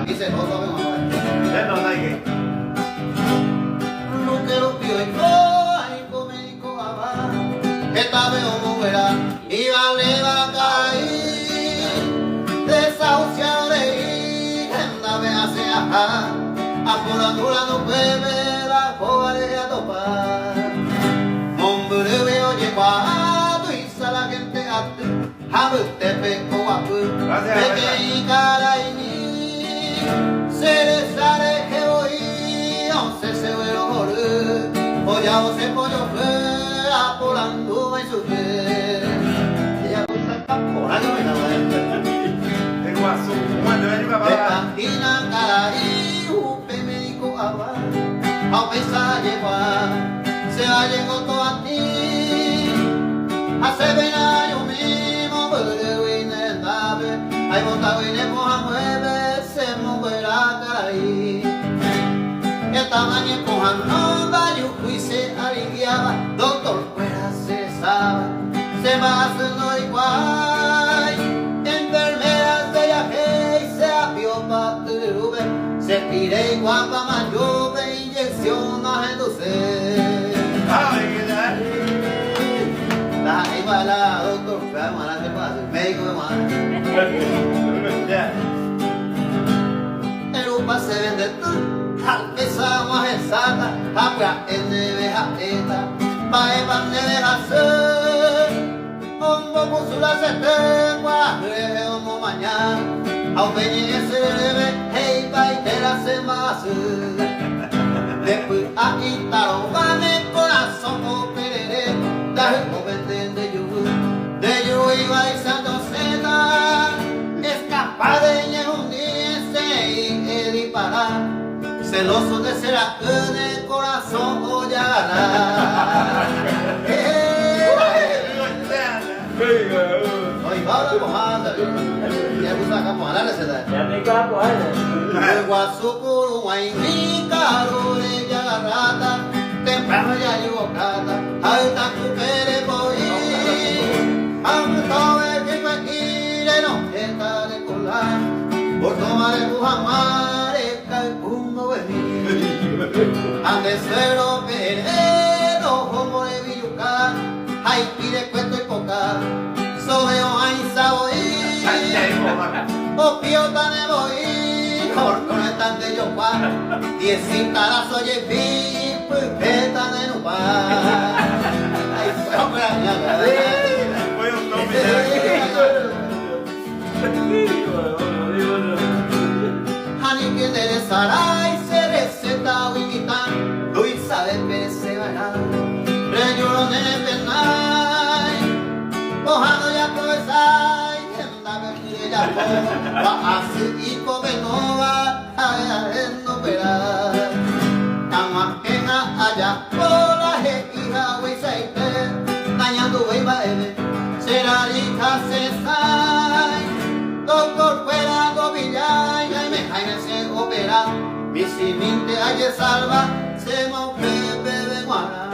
dice no sabemos. Ya no hay que. Lo que lo pido y ay, comico abá. Esta veo moverá y vale va a caer. Desahuciado de ir, anda me hace ajá. Apurandura no bebe, la joven a topar. Hombre veo llevado y sala gente a tu. Habute peco guapo, peque y cara y ni. Se le sale que voy, once se ve lo moro. Polla o se pollo fue, apurando y sufre. Ella gusta el papora, yo me la El guaso, ¿cuándo va a llegar para allá? Cantina cara y upe médico agua. A pesar llevar, se va llegó todo a ti. Hace 20 años mismo, pero en el nave, hay botado y le moja mueve, se moverá cara ahí. Esta mañana empujando, yo fui se aliviaba, doctor fuera cesaba, se va haciendo igual. Enfermeras de viaje y se apió para tu se tire igual para mayor, inyección a enducer. Ay, ¿qué tal? La iguala, doctor, vamos a la pasa, médico vamos a el upa se vende todo, tal vez vamos a exata, agua en neveja eta, va a pan de hacer, un poco su la se guarre como mañana, a un peñe se debe, hey, va y te la se más. Después aquí está, va mi corazón, oh, perere, da el joven de yo iba y santo seta, escapar de un día y disparar, celoso de ser en el corazón voy a ganar. Hoy va la mojada, ya gusta caponar ese da. Ya me capo, Luego a su curu, guay, mi caro, ya la rata, temprano ya llegó cata, alta cupere voy. Por tomar el Muhammad, calcundo venir. Ande suelo perero, como de villucar, hay pide cuento y poca, sobre o hay saboí, o piota de boí, horcón están de yopa, 10 cintarazo y pi, pues peta de nupa. Ay, fue hombre añada. Hani que de Saray se receta Winitan, Luis sabe que se va Reyuron en el penay, Ojano ya provesay, Anda que ya va así y come no va a no verá. Amaquena allá por la hija wey seite, dañando wey va será hija cesay. Doctor fuera govilla y me cae se opera mi siminte ayer salva se me bebe guara.